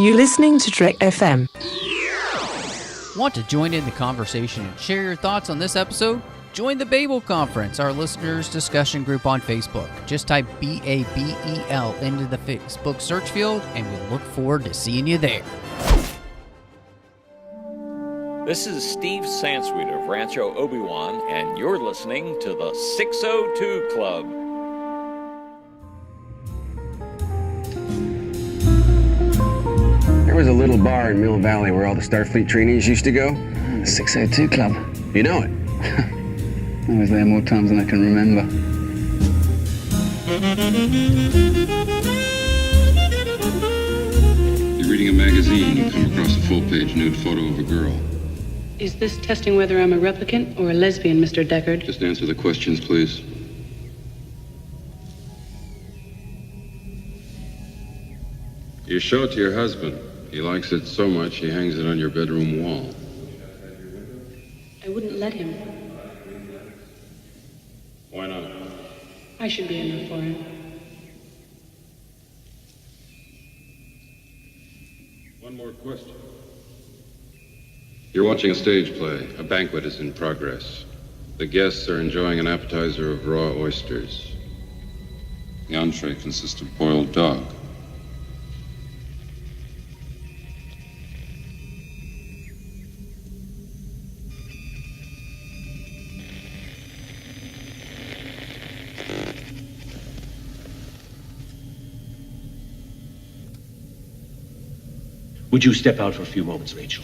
You're listening to Trek FM. Want to join in the conversation and share your thoughts on this episode? Join the Babel Conference, our listeners' discussion group on Facebook. Just type BABEL into the Facebook search field, and we look forward to seeing you there. This is Steve Sansweet of Rancho Obi-Wan, and you're listening to the 602 Club. There was a little bar in Mill Valley where all the Starfleet trainees used to go. The 602 Club. You know it. I was there more times than I can remember. You're reading a magazine, you come across a full-page nude photo of a girl. Is this testing whether I'm a replicant or a lesbian, Mr. Deckard? Just answer the questions, please. You show it to your husband. He likes it so much he hangs it on your bedroom wall. I wouldn't let him. Why not? I should be enough for him. One more question. You're watching a stage play. A banquet is in progress. The guests are enjoying an appetizer of raw oysters. The entree consists of boiled dog. Would you step out for a few moments, Rachel?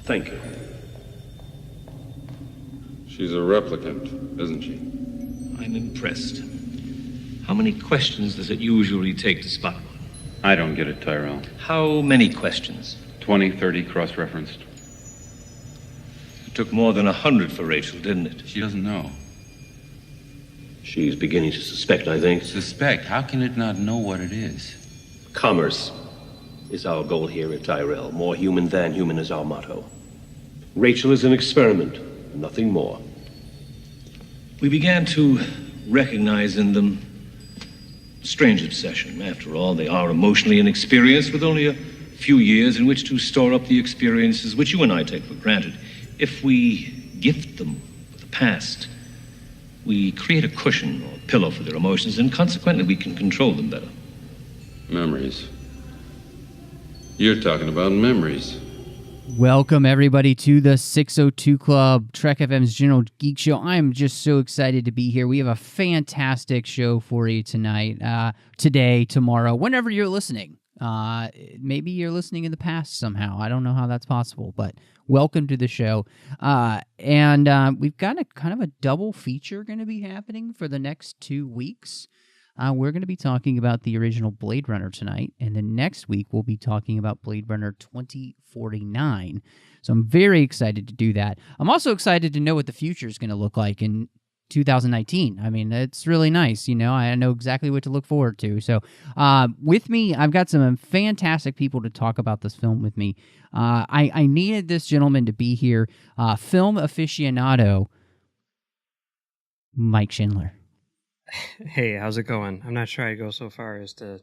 Thank you. She's a replicant, isn't she? I'm impressed. How many questions does it usually take to spot one? I don't get it, Tyrell. How many questions? 20, 30 cross-referenced. It took more than 100 for Rachel, didn't it? She doesn't know. She's beginning to suspect, I think. Suspect? How can it not know what it is? Commerce is our goal here at Tyrell. More human than human is our motto. Rachel is an experiment, nothing more. We began to recognize in them a strange obsession. After all, they are emotionally inexperienced with only a few years in which to store up the experiences which you and I take for granted. If we gift them with the past, we create a cushion or pillow for their emotions, and consequently we can control them better. Memories. You're talking about memories. Welcome, everybody, to the 602 Club, Trek FM's General Geek Show. I am just so excited to be here. We have a fantastic show for you tonight, today, tomorrow, whenever you're listening. Maybe you're listening in the past somehow. I don't know how that's possible, but welcome to the show. And we've got a kind of a double feature going to be happening for the next 2 weeks. We're going to be talking about the original Blade Runner tonight, and then next week we'll be talking about Blade Runner 2049. So I'm very excited to do that. I'm also excited to know what the future is going to look like in 2019. I mean, it's really nice, you know. I know exactly what to look forward to. So with me, I've got some fantastic people to talk about this film with me. I needed this gentleman to be here. Film aficionado, Mike Schindler. Hey, how's it going? I'm not sure I'd go so far as to...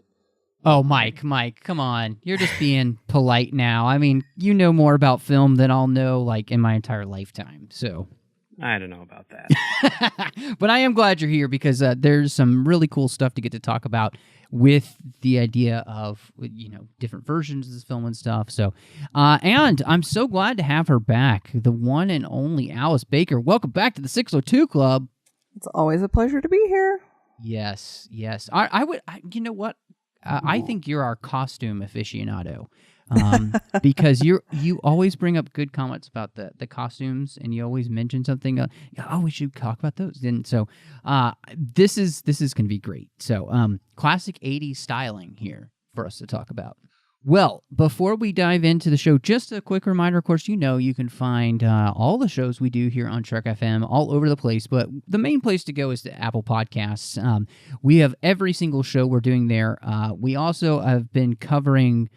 Oh, Mike, come on. You're just being polite now. I mean, you know more about film than I'll know, like, in my entire lifetime, so... I don't know about that. But I am glad you're here because there's some really cool stuff to get to talk about with the idea of, you know, different versions of this film and stuff. So, and I'm so glad to have her back, the one and only Alice Baker. Welcome back to the 602 Club. It's always a pleasure to be here. Yes. I would, you know what? I think you're our costume aficionado. Because you always bring up good comments about the costumes, and you always mention something. We should talk about those. And so, this is going to be great. So, classic 80s styling here for us to talk about. Well, before we dive into the show, just a quick reminder, of course, you know you can find all the shows we do here on Trek FM all over the place, but the main place to go is to Apple Podcasts. We have every single show we're doing there. We also have been covering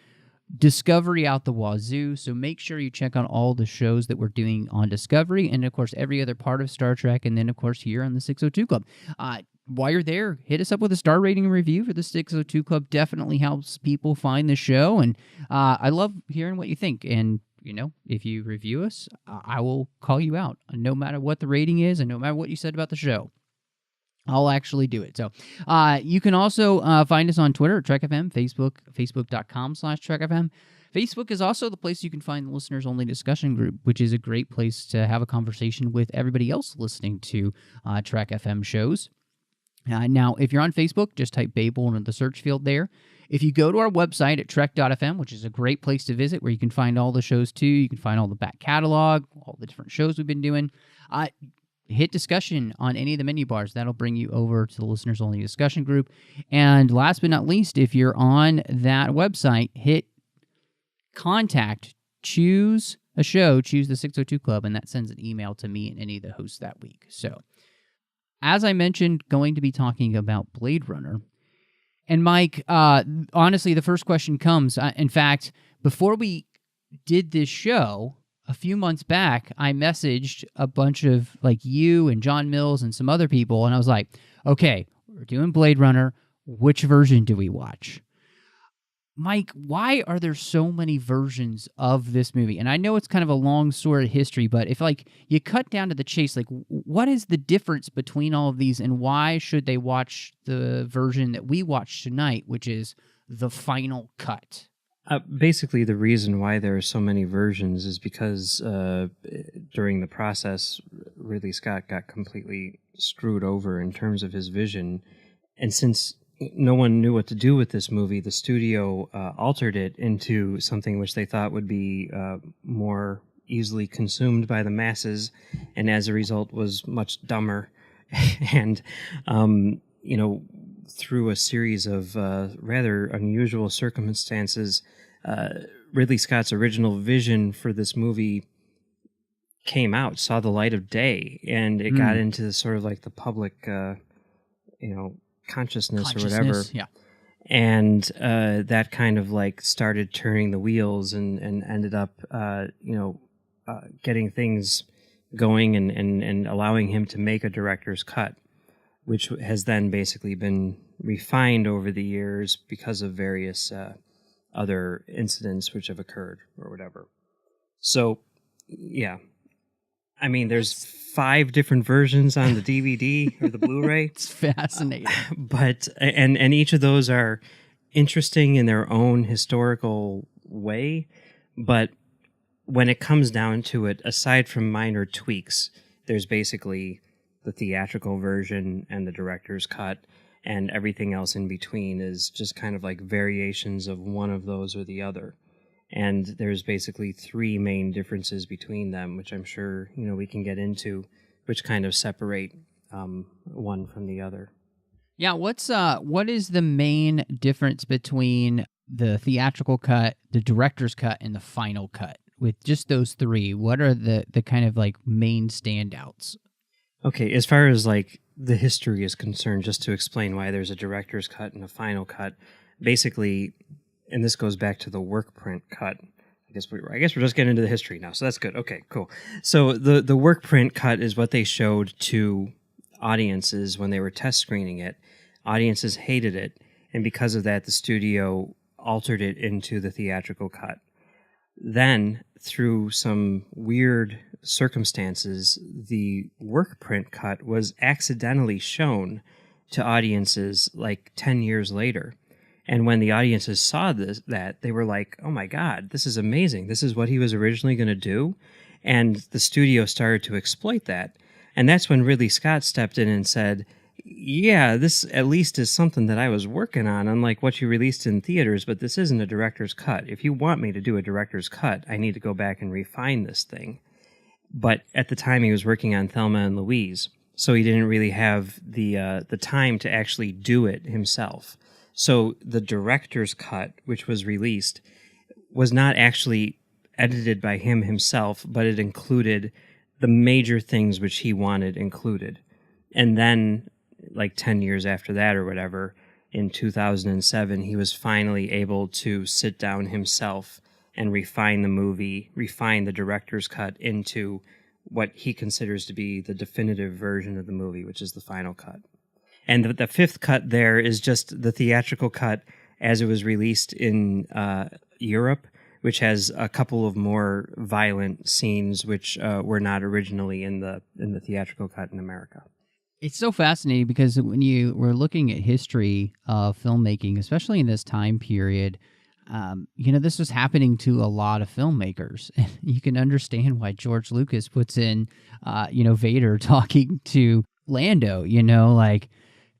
Discovery out the wazoo, so make sure you check out all the shows that we're doing on Discovery, and of course every other part of Star Trek, and then of course here on the 602 Club. While you're there, hit us up with a star rating and review for the 602 Club. Definitely helps people find the show, and I love hearing what you think. And if you review us, I will call you out, no matter what the rating is, and no matter what you said about the show. I'll actually do it. So you can also find us on Twitter at TrekFM, Facebook, facebook.com/TrekFM. Facebook is also the place you can find the listeners-only discussion group, which is a great place to have a conversation with everybody else listening to Trek FM shows. Now, if you're on Facebook, just type Babel into the search field there. If you go to our website at trek.fm, which is a great place to visit, where you can find all the shows too, you can find all the back catalog, all the different shows we've been doing, hit discussion on any of the menu bars. That'll bring you over to the listeners-only discussion group. And last but not least, if you're on that website, hit contact, choose a show, choose the 602 Club, and that sends an email to me and any of the hosts that week. So, as I mentioned, going to be talking about Blade Runner. And Mike, honestly, the first question comes, in fact, before we did this show, a few months back, I messaged a bunch of you and John Mills and some other people, and I was like, okay, we're doing Blade Runner. Which version do we watch? Mike, why are there so many versions of this movie? And I know it's kind of a long sordid history, but if you cut down to the chase, what is the difference between all of these, and why should they watch the version that we watched tonight, which is the final cut? Basically, the reason why there are so many versions is because during the process, Ridley Scott got completely screwed over in terms of his vision. And since no one knew what to do with this movie, the studio altered it into something which they thought would be more easily consumed by the masses, and as a result was much dumber. And, through a series of rather unusual circumstances, Ridley Scott's original vision for this movie came out, saw the light of day, and it got into sort of the public, consciousness or whatever. Yeah. And that kind of started turning the wheels and ended up, getting things going and allowing him to make a director's cut, which has then basically been refined over the years because of various other incidents which have occurred or whatever. So, yeah. I mean, there's 5 different versions on the DVD or the Blu-ray. It's fascinating. But, and each of those are interesting in their own historical way. But when it comes down to it, aside from minor tweaks, there's basically the theatrical version and the director's cut, and everything else in between is just kind of variations of one of those or the other. And there's basically 3 main differences between them, which I'm sure we can get into, which kind of separate one from the other. Yeah, what is the main difference between the theatrical cut, the director's cut, and the final cut? With just those 3, what are the kind of main standouts? Okay, as far as the history is concerned, just to explain why there's a director's cut and a final cut, basically, and this goes back to the work print cut. I guess we're just getting into the history now, so that's good. Okay, cool. So the work print cut is what they showed to audiences when they were test screening it. Audiences hated it, and because of that, the studio altered it into the theatrical cut. Then, through some weird circumstances, the work print cut was accidentally shown to audiences 10 years later. And when the audiences saw that, they were like, oh my God, this is amazing. This is what he was originally going to do. And the studio started to exploit that. And that's when Ridley Scott stepped in and said, yeah, this at least is something that I was working on, unlike what you released in theaters, but this isn't a director's cut. If you want me to do a director's cut, I need to go back and refine this thing. But at the time, he was working on Thelma and Louise, so he didn't really have the time to actually do it himself. So the director's cut, which was released, was not actually edited by him himself, but it included the major things which he wanted included. And then, 10 years after that or whatever, in 2007, he was finally able to sit down himself and refine the director's cut into what he considers to be the definitive version of the movie, which is the final cut. And the fifth cut there is just the theatrical cut as it was released in Europe, which has a couple of more violent scenes which were not originally in the theatrical cut in America. It's so fascinating because when you were looking at history of filmmaking, especially in this time period, this was happening to a lot of filmmakers. And you can understand why George Lucas puts in, Vader talking to Lando, like,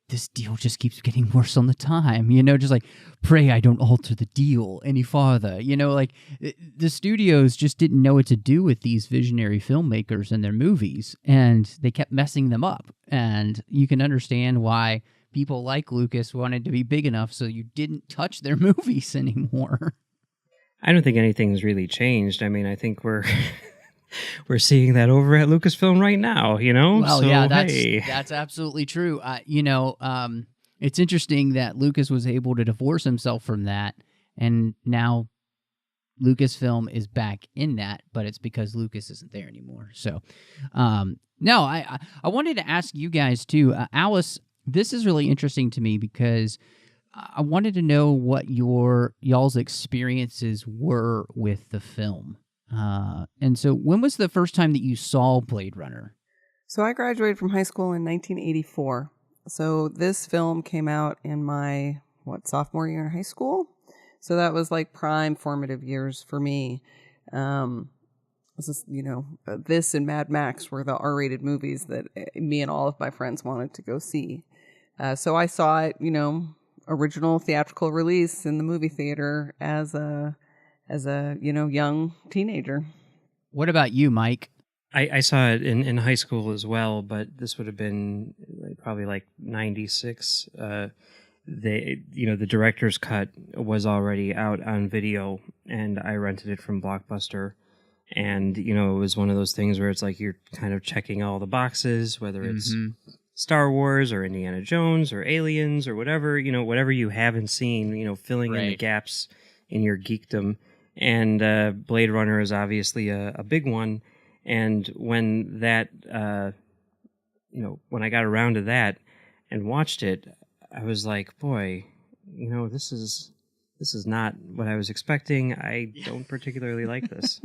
this deal just keeps getting worse on the time, just like, pray I don't alter the deal any farther. The studios just didn't know what to do with these visionary filmmakers and their movies, and they kept messing them up. And you can understand why people like Lucas wanted to be big enough so you didn't touch their movies anymore. I don't think anything's really changed. I mean, I think we're seeing that over at Lucasfilm right now, Well, so, yeah, hey. that's absolutely true. It's interesting that Lucas was able to divorce himself from that, and now Lucasfilm is back in that, but it's because Lucas isn't there anymore. So, no, I wanted to ask you guys too, Alice. This is really interesting to me because I wanted to know what y'all's experiences were with the film. And so when was the first time that you saw Blade Runner? So I graduated from high school in 1984. So this film came out in my, sophomore year in high school? So that was like prime formative years for me. This and Mad Max were the R-rated movies that me and all of my friends wanted to go see. So I saw it, original theatrical release in the movie theater as a young teenager. What about you, Mike? I saw it in high school as well, but this would have been probably like 96. The director's cut was already out on video, and I rented it from Blockbuster. And, it was one of those things where it's like you're kind of checking all the boxes, whether it's Star Wars or Indiana Jones or Aliens or whatever, whatever you haven't seen, filling in the gaps in your geekdom. And Blade Runner is obviously a big one. And when that, when I got around to that and watched it, I was like, boy, this is not what I was expecting. I don't particularly like this.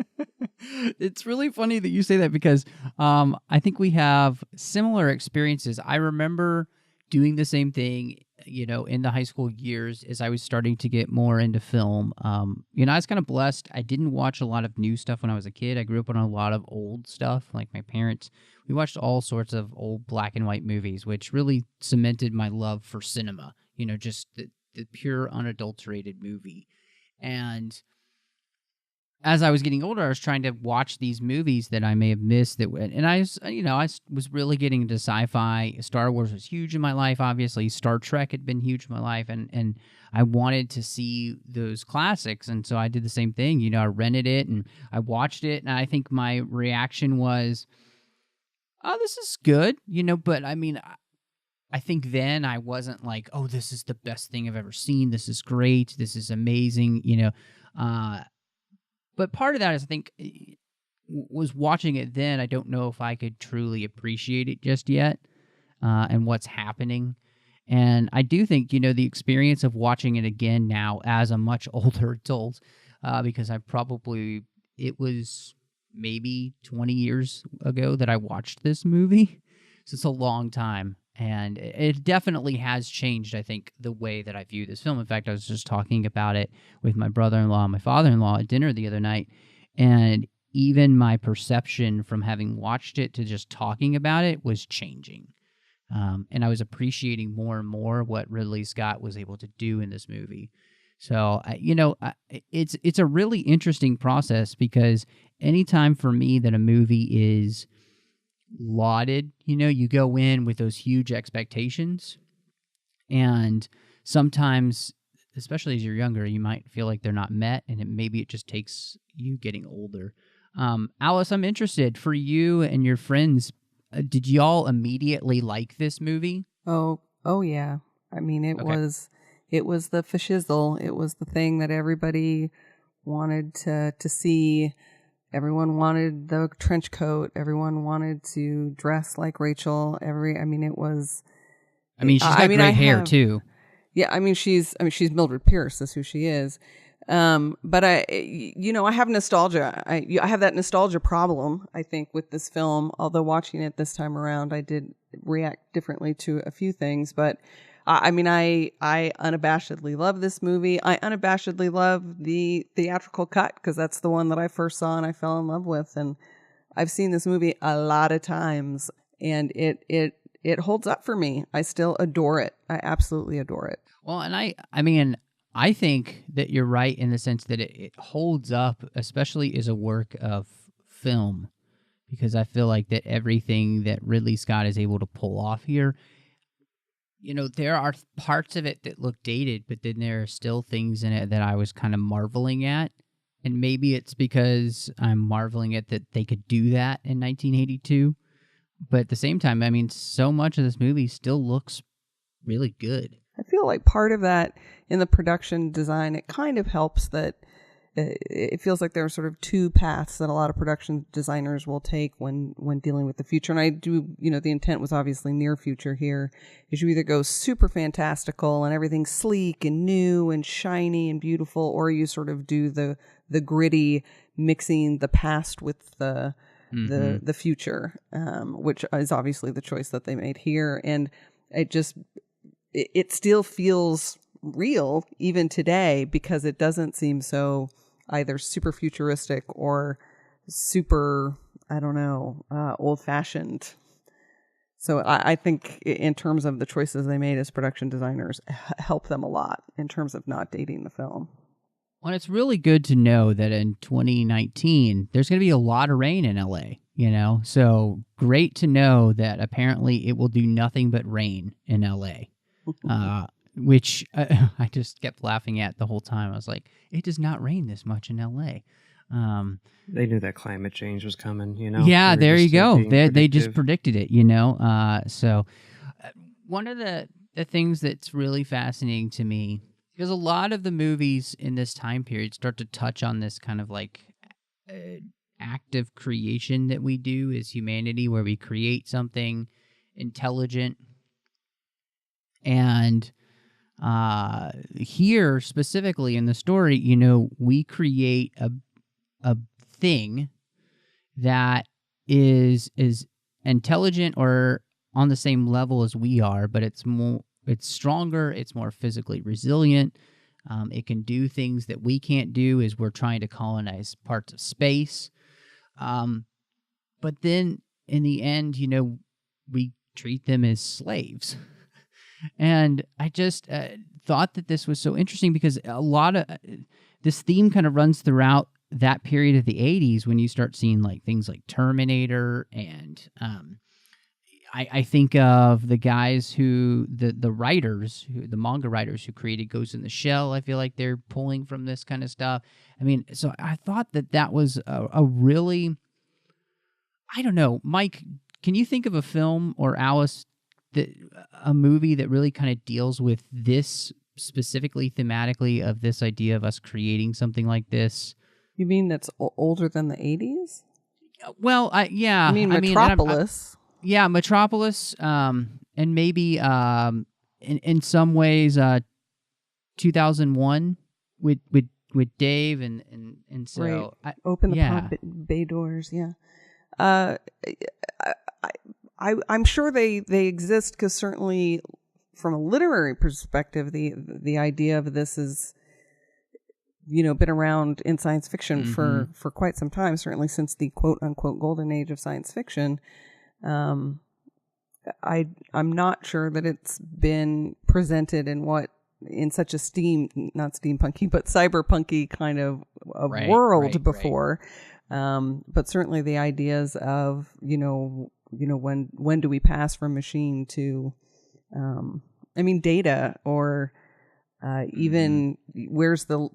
It's really funny that you say that because I think we have similar experiences. I remember doing the same thing, in the high school years as I was starting to get more into film. I was kind of blessed. I didn't watch a lot of new stuff when I was a kid. I grew up on a lot of old stuff. Like my parents, we watched all sorts of old black and white movies, which really cemented my love for cinema, just the pure unadulterated movie. And as I was getting older, I was trying to watch these movies that I may have missed. And I was really getting into sci-fi. Star Wars was huge in my life, obviously. Star Trek had been huge in my life, and I wanted to see those classics. And so I did the same thing. I rented it and I watched it, and I think my reaction was, "Oh, this is good," But I mean, I think then I wasn't like, "Oh, this is the best thing I've ever seen. This is great. This is amazing," But part of that is, I think, was watching it then. I don't know if I could truly appreciate it just yet and what's happening. And I do think, the experience of watching it again now as a much older adult, because it was maybe 20 years ago that I watched this movie. So it's a long time. And it definitely has changed, I think, the way that I view this film. In fact, I was just talking about it with my brother-in-law and my father-in-law at dinner the other night. And even my perception from having watched it to just talking about it was changing. And I was appreciating more and more what Ridley Scott was able to do in this movie. So, it's a really interesting process because anytime for me that a movie is lauded, you go in with those huge expectations, and sometimes, especially as you're younger, you might feel like they're not met, and maybe it just takes you getting older. Alice, I'm interested, for you and your friends, did y'all immediately like this movie? Oh yeah. I mean, it was It was the fashizzle. It was the thing that everybody wanted to see. Everyone wanted the trench coat. Everyone wanted to dress like Rachel. It was. I mean, she's got great hair too. Yeah, she's Mildred Pierce. That's who she is. But I have nostalgia. I have that nostalgia problem, I think, with this film. Although watching it this time around, I did react differently to a few things. But I unabashedly love this movie. I unabashedly love the theatrical cut because that's the one that I first saw and I fell in love with. And I've seen this movie a lot of times, and it holds up for me. I still adore it. I absolutely adore it. Well, and I think that you're right in the sense that it holds up, especially as a work of film, because I feel like that everything that Ridley Scott is able to pull off here, there are parts of it that look dated, but then there are still things in it that I was kind of marveling at. And maybe it's because I'm marveling at that they could do that in 1982. But at the same time, so much of this movie still looks really good. I feel like part of that in the production design, it kind of helps that it feels like there are sort of two paths that a lot of production designers will take when dealing with the future. And I do, the intent was obviously near future here. Is you either go super fantastical and everything's sleek and new and shiny and beautiful, or you sort of do the gritty, mixing the past with the future, which is obviously the choice that they made here. And it still feels real even today because it doesn't seem so either super futuristic or super, old fashioned. So I think in terms of the choices they made as production designers help them a lot in terms of not dating the film. Well, it's really good to know that in 2019, there's going to be a lot of rain in LA, So great to know that apparently it will do nothing but rain in LA. Which I just kept laughing at the whole time. I was like, it does not rain this much in LA. They knew that climate change was coming, Yeah, there you go. They just predicted it, So one of the things that's really fascinating to me, because a lot of the movies in this time period start to touch on this kind of like active creation that we do as humanity, where we create something intelligent. And here, specifically in the story, we create a thing that is intelligent or on the same level as we are, but it's stronger, it's more physically resilient. It can do things that we can't do as we're trying to colonize parts of space. But then in the end, we treat them as slaves. And I just thought that this was so interesting because a lot of this theme kind of runs throughout that period of the 80s when you start seeing like things like Terminator. And I think of the guys the writers, the manga writers who created Ghost in the Shell. I feel like they're pulling from this kind of stuff. So I thought that was a really, I don't know, Mike, can you think of a film, or Alice, a movie that really kind of deals with this specifically thematically, of this idea of us creating something like this? You mean that's older than the 80s? Well, yeah. I mean, Metropolis. Yeah, Metropolis, and maybe in some ways 2001 with Dave and so right. Open the bay doors. Yeah. I'm sure they exist because certainly from a literary perspective, the idea of this is, been around in science fiction for quite some time, certainly since the quote unquote golden age of science fiction. I'm not sure that it's been presented in such a not steampunky, but cyberpunky kind of world before. Right. But certainly the ideas of, when do we pass from machine to, data, or even where's the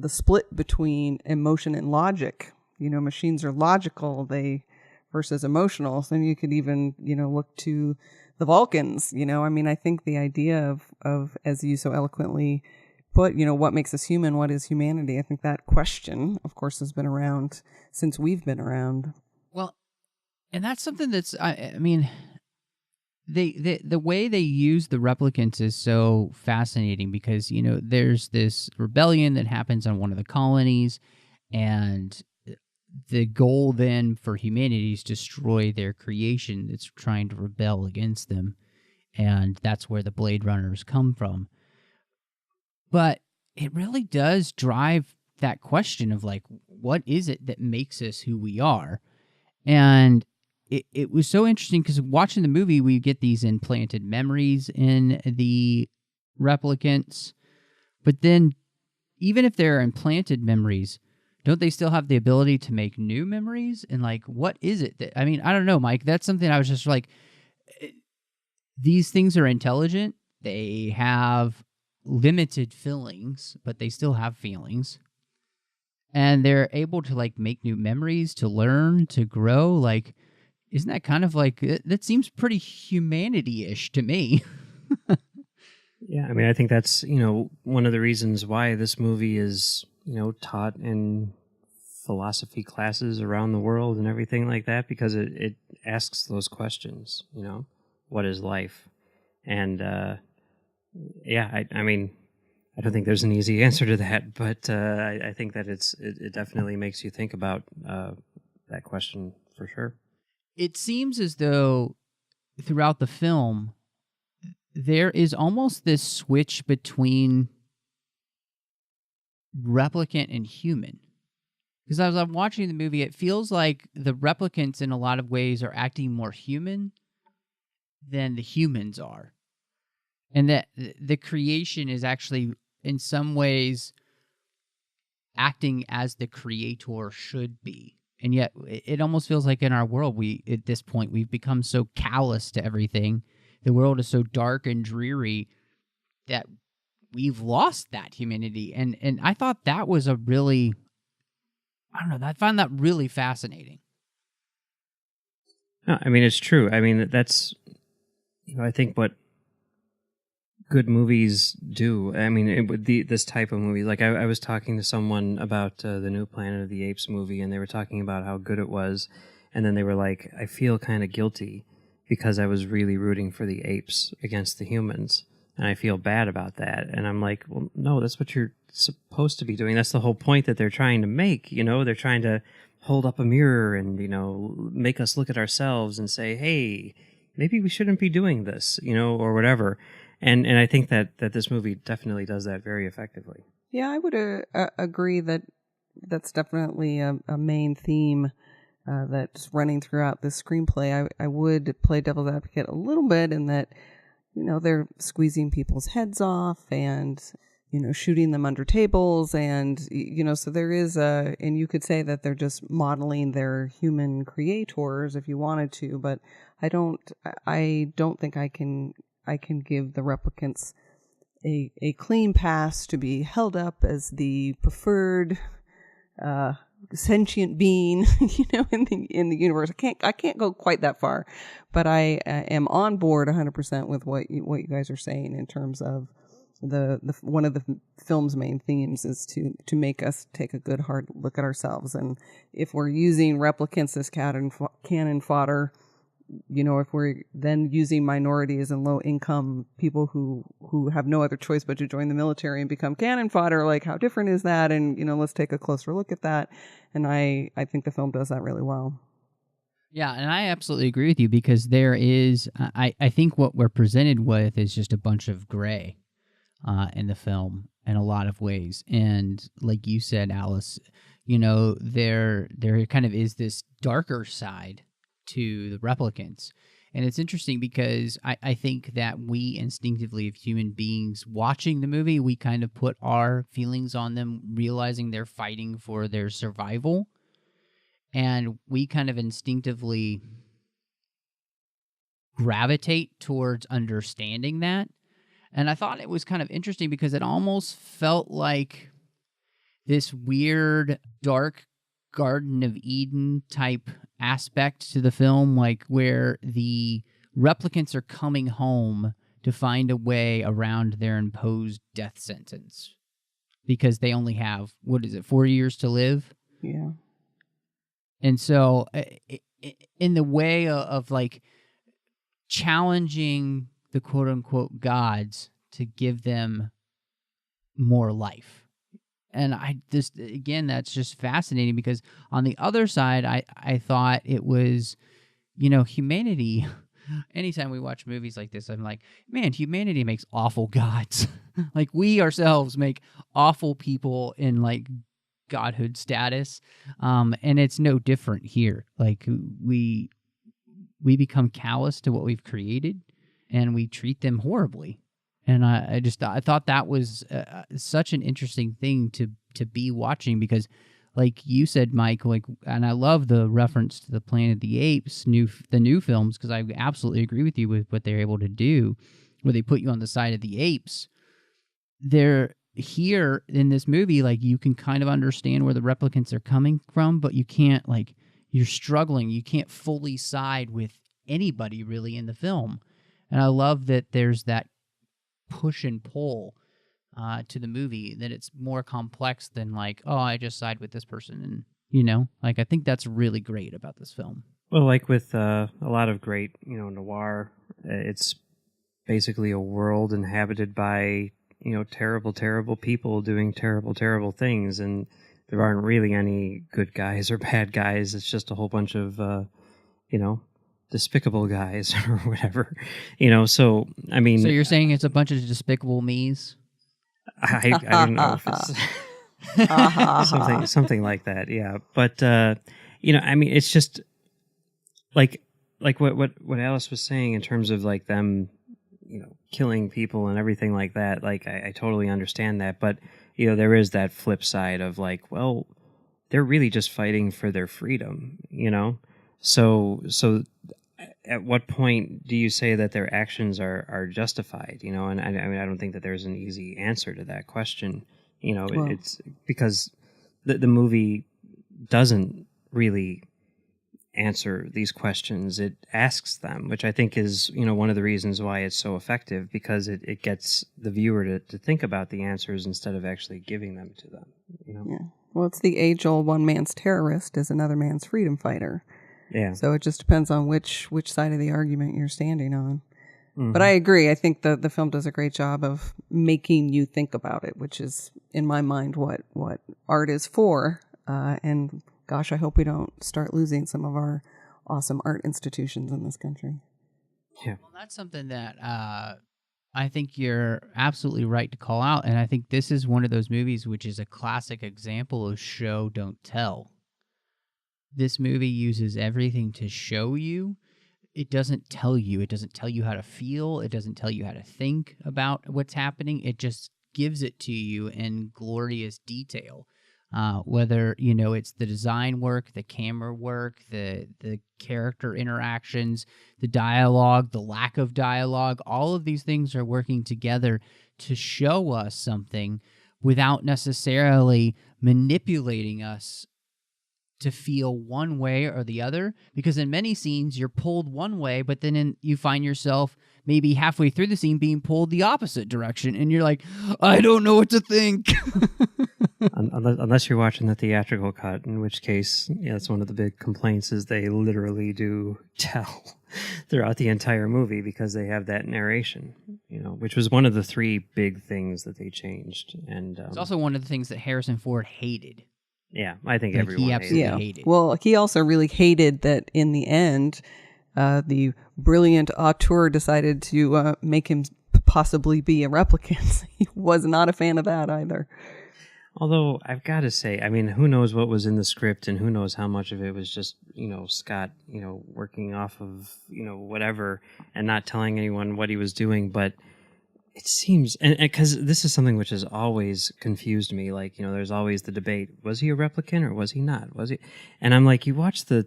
split between emotion and logic? Machines are logical. They versus emotional. So you could even, look to the Vulcans, I mean, I think the idea of, as you so eloquently put, what makes us human? What is humanity? I think that question, of course, has been around since we've been around. Well, and that's something that's, I mean, the way they use the replicants is so fascinating because, there's this rebellion that happens on one of the colonies, and the goal then for humanity is to destroy their creation that's trying to rebel against them. And that's where the Blade Runners come from. But it really does drive that question of like, what is it that makes us who we are? And it was so interesting because watching the movie, we get these implanted memories in the replicants. But then even if they're implanted memories, don't they still have the ability to make new memories? And like, what is it that, I mean, I don't know, Mike, that's something I was just like, these things are intelligent. They have limited feelings, but they still have feelings. And they're able to like make new memories, to learn, to grow. Like, isn't that kind of like, that seems pretty humanity-ish to me. Yeah, I mean, I think that's, one of the reasons why this movie is, taught in philosophy classes around the world and everything like that, because it asks those questions, what is life? And, I mean, I don't think there's an easy answer to that, but I think that it definitely makes you think about that question for sure. It seems as though throughout the film, there is almost this switch between replicant and human. Because as I'm watching the movie, it feels like the replicants in a lot of ways are acting more human than the humans are. And that the creation is actually, in some ways, acting as the creator should be. And yet, it almost feels like in our world, at this point, we've become so callous to everything. The world is so dark and dreary that we've lost that humanity. And I thought that was a really, I don't know, I found that really fascinating. No, I mean, it's true. I mean, that's, I think what good movies do. I mean, this type of movie. Like I was talking to someone about the new Planet of the Apes movie, and they were talking about how good it was, and then they were like, I feel kind of guilty because I was really rooting for the apes against the humans, and I feel bad about that. And I'm like, well, no, that's what you're supposed to be doing. That's the whole point that they're trying to make. They're trying to hold up a mirror and, make us look at ourselves and say, hey, maybe we shouldn't be doing this, or whatever. And I think that this movie definitely does that very effectively. Yeah, I would agree that that's definitely a main theme that's running throughout the screenplay. I would play devil's advocate a little bit in that, they're squeezing people's heads off and, shooting them under tables. And, so there is and you could say that they're just modeling their human creators if you wanted to, but I don't think I can give the replicants a clean pass to be held up as the preferred sentient being, in the universe. I can't go quite that far, but I am on board 100% with what you guys are saying in terms of the one of the film's main themes is to make us take a good hard look at ourselves, and if we're using replicants as cannon fodder, if we're then using minorities and low income people who have no other choice but to join the military and become cannon fodder, like how different is that? And, let's take a closer look at that. And I think the film does that really well. Yeah, and I absolutely agree with you because there is, I think what we're presented with is just a bunch of gray in the film in a lot of ways. And like you said, Alice, there kind of is this darker side to the replicants. And it's interesting because I think that we instinctively, as human beings watching the movie, we kind of put our feelings on them, realizing they're fighting for their survival. And we kind of instinctively gravitate towards understanding that. And I thought it was kind of interesting because it almost felt like this weird, dark Garden of Eden type aspect to the film, like where the replicants are coming home to find a way around their imposed death sentence because they only have, 4 years to live? Yeah. And so in the way of like challenging the quote-unquote gods to give them more life. And that's just fascinating because on the other side, I thought it was, humanity. Anytime we watch movies like this, I'm like, man, humanity makes awful gods. Like we ourselves make awful people in like godhood status. And it's no different here. Like we become callous to what we've created and we treat them horribly. And I thought that was such an interesting thing to be watching because, like you said, Mike, like, and I love the reference to the Planet of the Apes, the new films, because I absolutely agree with you with what they're able to do, where they put you on the side of the apes. They're here in this movie, like you can kind of understand where the replicants are coming from, but you can't, like, you're struggling. You can't fully side with anybody really in the film. And I love that there's that push and pull to the movie, that it's more complex than like, oh, I just side with this person. And, like, I think that's really great about this film. Well, like with a lot of great, noir, it's basically a world inhabited by, terrible, terrible people doing terrible, terrible things. And there aren't really any good guys or bad guys. It's just a whole bunch of, despicable guys or whatever, so, I mean... So you're saying it's a bunch of despicable me's? I don't know if it's something like that, yeah. But, I mean, it's just like what Alice was saying in terms of like them, killing people and everything like that. Like, I totally understand that. But, there is that flip side of like, well, they're really just fighting for their freedom, So at what point do you say that their actions are justified? And I mean, I don't think that there's an easy answer to that question. It's because the movie doesn't really answer these questions. It asks them, which I think is, one of the reasons why it's so effective, because it gets the viewer to think about the answers instead of actually giving them to them. Yeah. Well, it's the age-old one man's terrorist is another man's freedom fighter. Yeah. So it just depends on which side of the argument you're standing on. Mm-hmm. But I agree. I think the film does a great job of making you think about it, which is, in my mind, what art is for. And gosh, I hope we don't start losing some of our awesome art institutions in this country. Yeah. Well, that's something that I think you're absolutely right to call out. And I think this is one of those movies which is a classic example of show, don't tell. This movie uses everything to show you. It doesn't tell you. It doesn't tell you how to feel. It doesn't tell you how to think about what's happening. It just gives it to you in glorious detail. Whether, it's the design work, the camera work, the character interactions, the dialogue, the lack of dialogue, all of these things are working together to show us something without necessarily manipulating us to feel one way or the other, because in many scenes you're pulled one way, but then you find yourself maybe halfway through the scene being pulled the opposite direction, and you're like, I don't know what to think. Unless you're watching the theatrical cut, in which case, that's one of the big complaints is they literally do tell throughout the entire movie because they have that narration, which was one of the three big things that they changed. And it's also one of the things that Harrison Ford hated. Yeah, I think everyone he absolutely hated. Well, he also really hated that in the end, the brilliant auteur decided to make him possibly be a replicant. He was not a fan of that either. Although, I've got to say, I mean, who knows what was in the script and who knows how much of it was just, Scott, working off of, whatever and not telling anyone what he was doing. But it seems, and because this is something which has always confused me, like, there's always the debate, was he a replicant or was he not? Was he? And I'm like, you watch the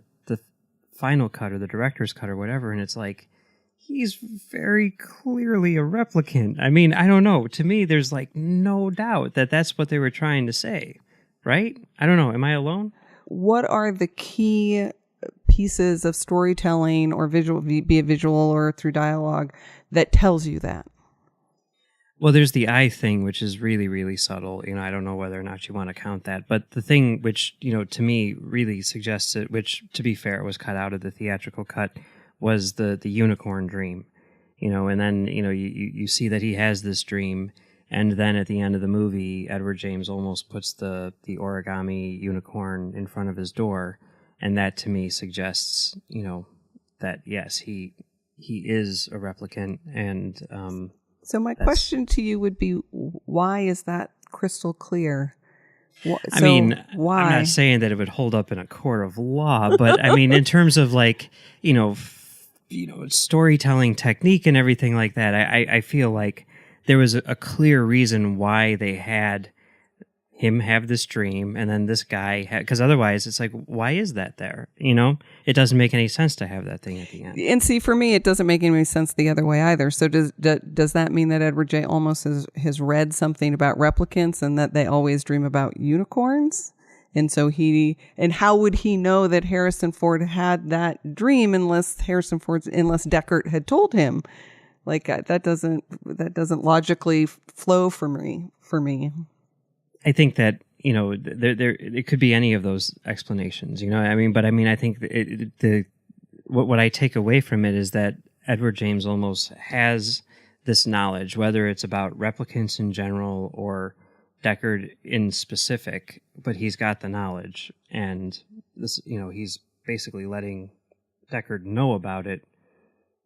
final cut or the director's cut or whatever, and it's like, he's very clearly a replicant. I mean, I don't know. To me, there's like no doubt that that's what they were trying to say, right? I don't know. Am I alone? What are the key pieces of storytelling or visual, be it visual or through dialogue, that tells you that? Well, there's the eye thing, which is really, really subtle. I don't know whether or not you want to count that. But the thing which, to me really suggests it, which, to be fair, was cut out of the theatrical cut, was the unicorn dream. And then, you see that he has this dream. And then at the end of the movie, Edward James Olmos puts the origami unicorn in front of his door. And that, to me, suggests, that, yes, he is a replicant. And so my question to you would be, why is that crystal clear? Why? I'm not saying that it would hold up in a court of law, but in terms of storytelling technique and everything like that, I feel like there was a clear reason why they had him have this dream, and then this guy because otherwise it's like, why is that there? It doesn't make any sense to have that thing at the end. And see, for me, it doesn't make any sense the other way either. So does that mean that Edward J. Olmos has read something about replicants and that they always dream about unicorns? And so how would he know that Harrison Ford had that dream unless Deckard had told him? Like that doesn't logically flow for me. I think that there it could be any of those explanations. But I think what I take away from it is that Edward James Olmos has this knowledge, whether it's about replicants in general or Deckard in specific, but he's got the knowledge, and this he's basically letting Deckard know about it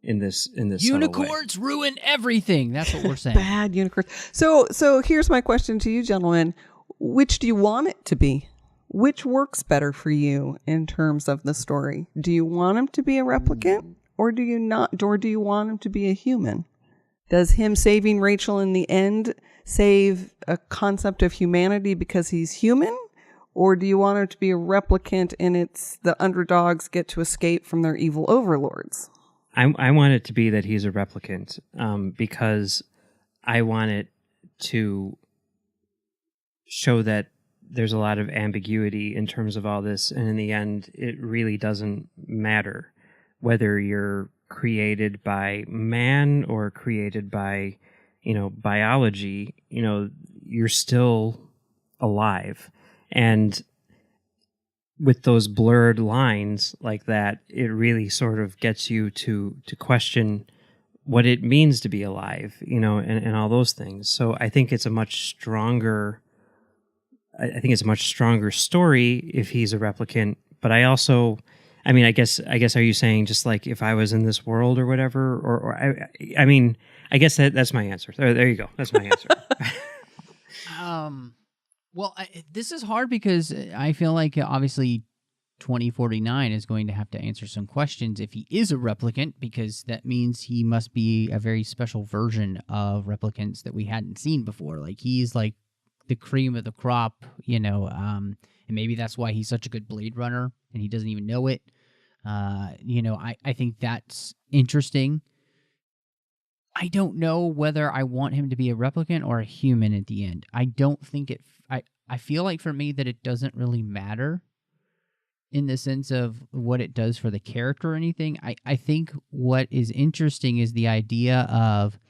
in this unicorns ruin everything. That's what we're saying. Bad unicorns. So here's my question to you, gentlemen: which do you want it to be? Which works better for you in terms of the story? Do you want him to be a replicant, or do you not? Or do you want him to be a human? Does him saving Rachel in the end save a concept of humanity because he's human? Or do you want him to be a replicant and it's the underdogs get to escape from their evil overlords? I want it to be that he's a replicant because I want it to show that there's a lot of ambiguity in terms of all this, and in the end, it really doesn't matter whether you're created by man or created by, biology. You're still alive, and with those blurred lines like that, it really sort of gets you to question what it means to be alive, and all those things. So I think it's a much stronger story if he's a replicant. But I also, I guess, are you saying just like if I was in this world or whatever, or I guess that's my answer. There you go. That's my answer. Well, this is hard because I feel like obviously 2049 is going to have to answer some questions if he is a replicant, because that means he must be a very special version of replicants that we hadn't seen before. Like he's like the cream of the crop, and maybe that's why he's such a good Blade Runner and he doesn't even know it. I think that's interesting. I don't know whether I want him to be a replicant or a human at the end. I don't think I feel like for me that it doesn't really matter in the sense of what it does for the character or anything. I think what is interesting is the idea of,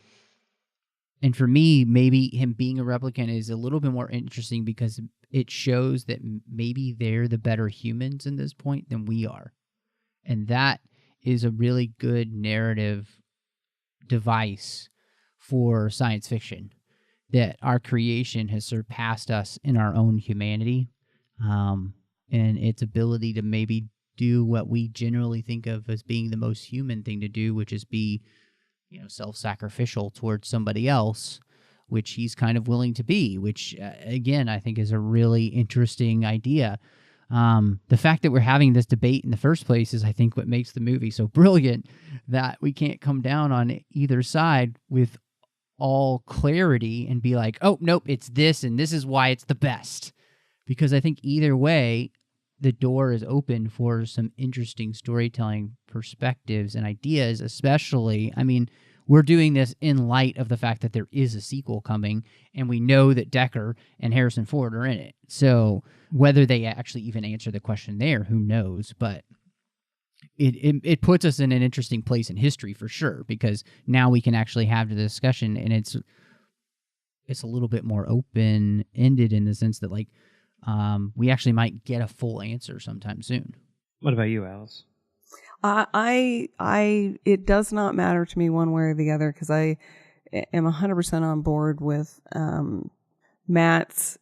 and for me, maybe him being a replicant is a little bit more interesting because it shows that maybe they're the better humans in this point than we are. And that is a really good narrative device for science fiction, that our creation has surpassed us in our own humanity, and its ability to maybe do what we generally think of as being the most human thing to do, which is be, self-sacrificial towards somebody else, which he's kind of willing to be, which, again, I think is a really interesting idea. The fact that we're having this debate in the first place is, I think, what makes the movie so brilliant, that we can't come down on either side with all clarity and be like, oh, nope, it's this, and this is why it's the best. Because I think either way, the door is open for some interesting storytelling perspectives and ideas, especially, we're doing this in light of the fact that there is a sequel coming, and we know that Deckard and Harrison Ford are in it. So whether they actually even answer the question there, who knows? But it puts us in an interesting place in history for sure, because now we can actually have the discussion, and it's a little bit more open ended in the sense that like we actually might get a full answer sometime soon. What about you, Alice? It does not matter to me one way or the other, because I am 100% on board with Matt's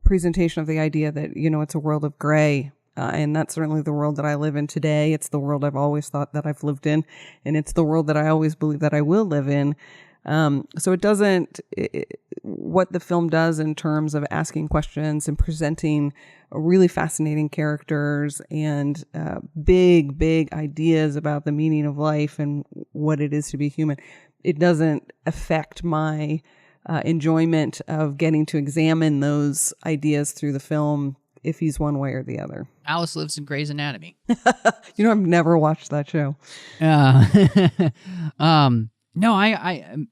presentation of the idea that, it's a world of gray. And that's certainly the world that I live in today. It's the world I've always thought that I've lived in, and it's the world that I always believe that I will live in. So it doesn't, what the film does in terms of asking questions and presenting really fascinating characters and big ideas about the meaning of life and what it is to be human, it doesn't affect my enjoyment of getting to examine those ideas through the film if he's one way or the other. Alice lives in Grey's Anatomy. I've never watched that show. No, I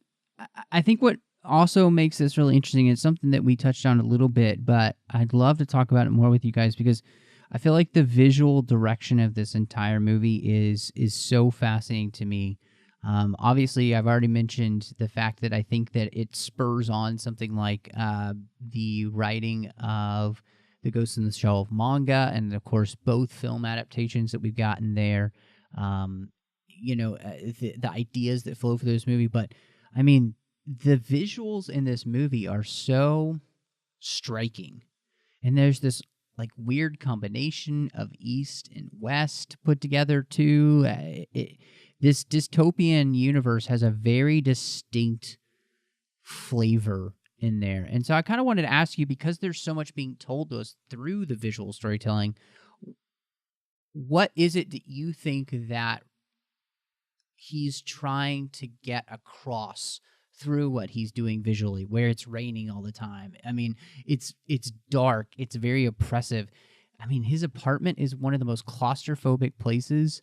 think what also makes this really interesting is something that we touched on a little bit, but I'd love to talk about it more with you guys, because I feel like the visual direction of this entire movie is so fascinating to me. Obviously, I've already mentioned the fact that I think that it spurs on something like the writing of the Ghost in the Shell manga, and of course both film adaptations that we've gotten there. The ideas that flow for this movie, but I mean, the visuals in this movie are so striking, and there's this like weird combination of East and West put together too. This dystopian universe has a very distinct flavor in there. And so I kind of wanted to ask you, because there's so much being told to us through the visual storytelling, what is it that you think that he's trying to get across through what he's doing visually, where it's raining all the time? I mean, it's dark, it's very oppressive. I mean, his apartment is one of the most claustrophobic places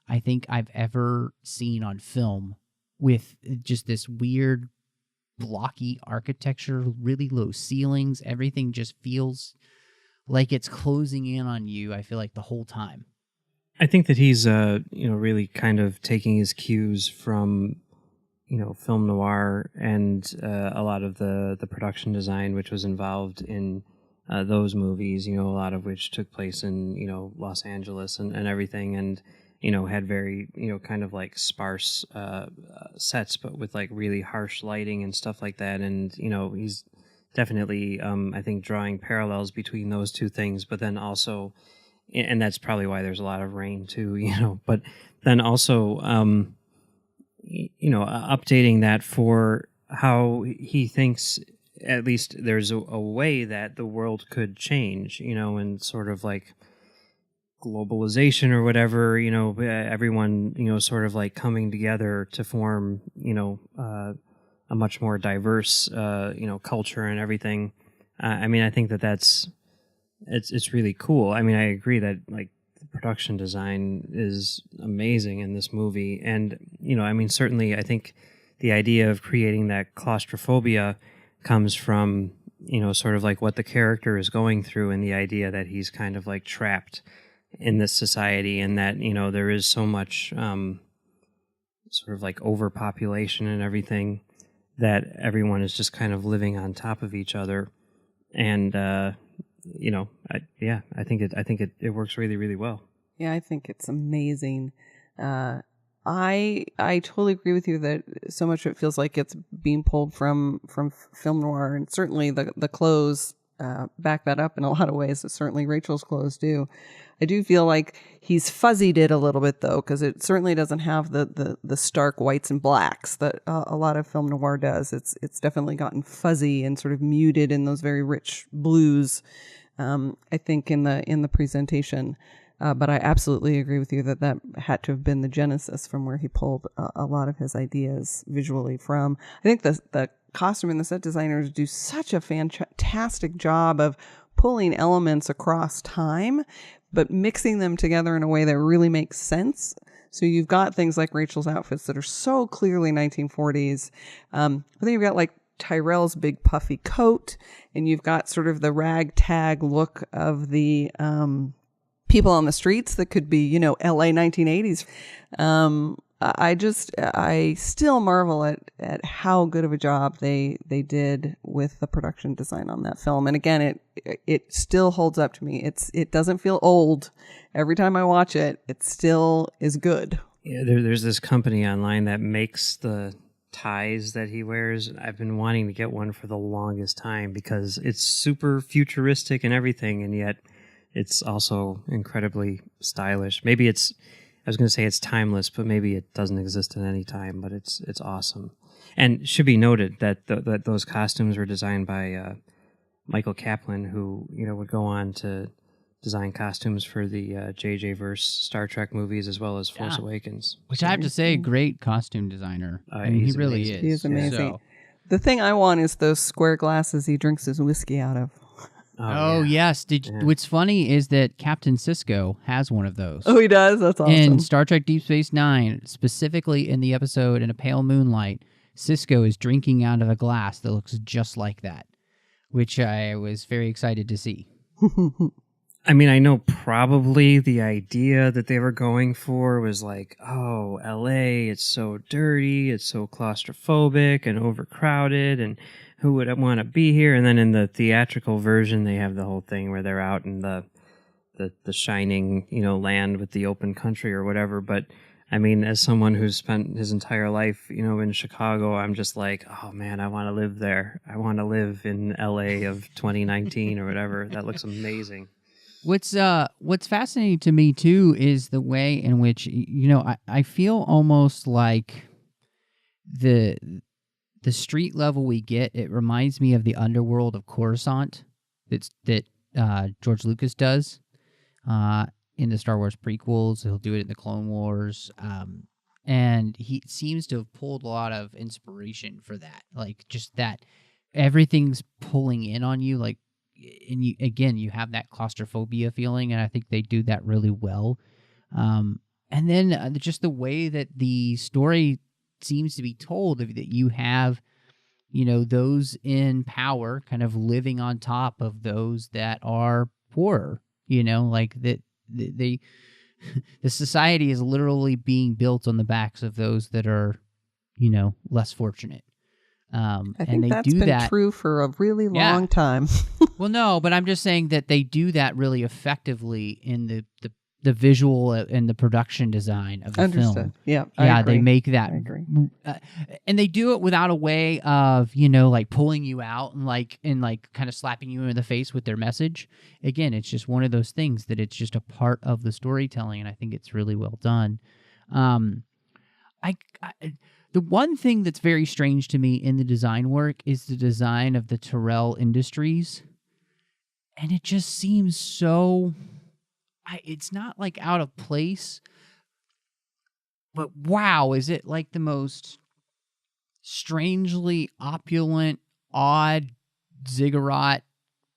I think I've ever seen on film, with just this weird blocky architecture, really low ceilings. Everything just feels like it's closing in on you, I feel like, the whole time. I think that he's really kind of taking his cues from film noir and a lot of the production design which was involved in those movies, a lot of which took place in Los Angeles and everything, and had very kind of like sparse sets, but with like really harsh lighting and stuff like that. And he's definitely I think drawing parallels between those two things, but then also, and that's probably why there's a lot of rain too, but then also updating that for how he thinks at least there's a way that the world could change, and sort of like globalization or whatever, everyone, sort of like coming together to form, a much more diverse, culture and everything. I mean, I think it's really cool. I mean, I agree that like the production design is amazing in this movie. And, I mean, certainly I think the idea of creating that claustrophobia comes from, sort of like what the character is going through, and the idea that he's kind of like trapped in this society, and that there is so much sort of like overpopulation and everything, that everyone is just kind of living on top of each other. And I think it works really, really well. Yeah, I think it's amazing. I totally agree with you that so much of it feels like it's being pulled from film noir, and certainly the clothes back that up in a lot of ways. Certainly Rachel's clothes do. I do feel like he's fuzzied it a little bit, though, because it certainly doesn't have the stark whites and blacks that a lot of film noir does. It's definitely gotten fuzzy and sort of muted in those very rich blues, I think, in the presentation. But I absolutely agree with you that had to have been the genesis from where he pulled a lot of his ideas visually from. I think the costume and the set designers do such a fantastic job of pulling elements across time, but mixing them together in a way that really makes sense. So you've got things like Rachel's outfits that are so clearly 1940s. But then you've got like Tyrell's big puffy coat, and you've got sort of the ragtag look of the people on the streets that could be, LA 1980s. I still marvel at how good of a job they did with the production design on that film. And again, it still holds up to me. It doesn't feel old. Every time I watch it, it still is good. Yeah, there's this company online that makes the ties that he wears. I've been wanting to get one for the longest time because it's super futuristic and everything, and yet it's also incredibly stylish. Maybe I was going to say it's timeless, but maybe it doesn't exist in any time, but it's awesome. And it should be noted that that those costumes were designed by Michael Kaplan, who would go on to design costumes for the J.J. verse Star Trek movies as well as Force Awakens. Which I have to say, great costume designer. I mean, he really is. He is amazing. So. The thing I want is those square glasses he drinks his whiskey out of. Yes. What's funny is that Captain Sisko has one of those. Oh, he does? That's awesome. In Star Trek Deep Space Nine, specifically in the episode In a Pale Moonlight, Sisko is drinking out of a glass that looks just like that, which I was very excited to see. I mean, I know probably the idea that they were going for was like, oh, LA, it's so dirty, it's so claustrophobic and overcrowded, and who would want to be here? And then in the theatrical version, they have the whole thing where they're out in the shining, land with the open country or whatever. But I mean, as someone who's spent his entire life, in Chicago, I'm just like, oh man, I want to live there. I want to live in LA of 2019 or whatever. That looks amazing. What's fascinating to me too is the way in which I feel almost like the street level we get. It reminds me of the underworld of Coruscant that George Lucas does in the Star Wars prequels. He'll do it in the Clone Wars, and he seems to have pulled a lot of inspiration for that. Like just that everything's pulling in on you, like. And you have that claustrophobia feeling, and I think they do that really well. And then just the way that the story seems to be told, that you have, those in power kind of living on top of those that are poorer. Like that the society is literally being built on the backs of those that are, less fortunate. I think that's been true for a really long time. Well, no, but I'm just saying that they do that really effectively in the visual and the production design of the film. Yeah, I agree. They make that. I agree. And they do it without a way of, like pulling you out and kind of slapping you in the face with their message. Again, it's just one of those things that it's just a part of the storytelling, and I think it's really well done. The one thing that's very strange to me in the design work is the design of the Tyrell Industries. And it just seems so... it's not like out of place, but wow, is it like the most strangely opulent, odd ziggurat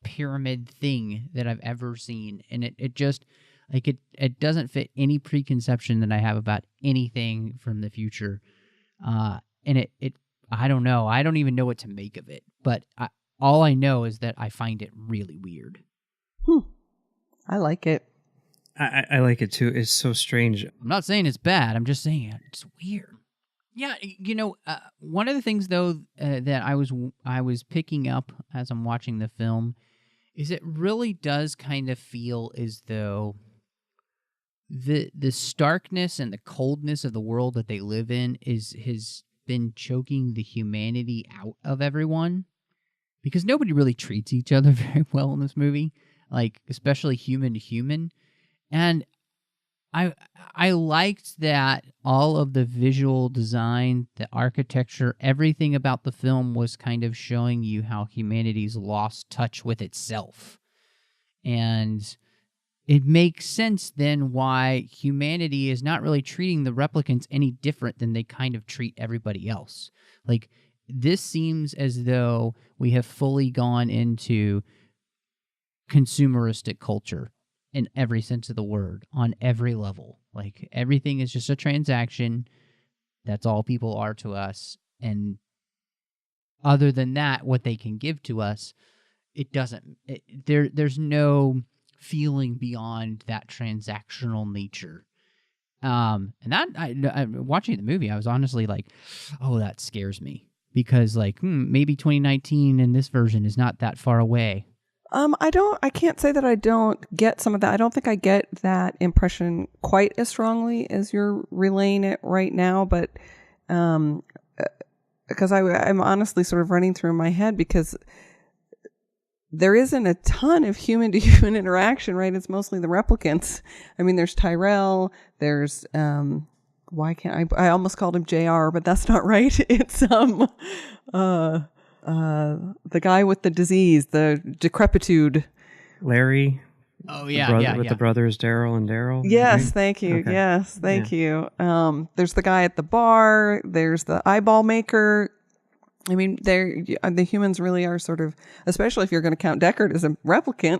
pyramid thing that I've ever seen. And it just... it doesn't fit any preconception that I have about anything from the future. And I don't know. I don't even know what to make of it. But all I know is that I find it really weird. I like it. I like it too. It's so strange. I'm not saying it's bad. I'm just saying it's weird. Yeah, one of the things though that I was picking up as I'm watching the film is it really does kind of feel as though the starkness and the coldness of the world that they live in has been choking the humanity out of everyone, because nobody really treats each other very well in this movie, like especially human to human. And I liked that all of the visual design, the architecture, everything about the film was kind of showing you how humanity's lost touch with itself. And it makes sense then why humanity is not really treating the replicants any different than they kind of treat everybody else. Like, this seems as though we have fully gone into consumeristic culture in every sense of the word, on every level. Like, everything is just a transaction. That's all people are to us. And other than that, what they can give to us, it doesn't... there's no feeling beyond that transactional nature. And that I watching the movie, I was honestly like, oh, that scares me, because like maybe 2019 and this version is not that far away. I can't say that I don't get some of that. I don't think I get that impression quite as strongly as you're relaying it right now, but because I'm honestly sort of running through my head, because there isn't a ton of human to human interaction, right? It's mostly the replicants. I mean, there's Tyrell, there's why can't I almost called him JR, but that's not right. It's the guy with the disease, the decrepitude. Larry. Oh yeah, with the brothers Daryl and Daryl. Yes, right? thank you. Okay. Yes, thank you. There's the guy at the bar. There's the eyeball maker. I mean, the humans really are sort of, especially if you're going to count Deckard as a replicant,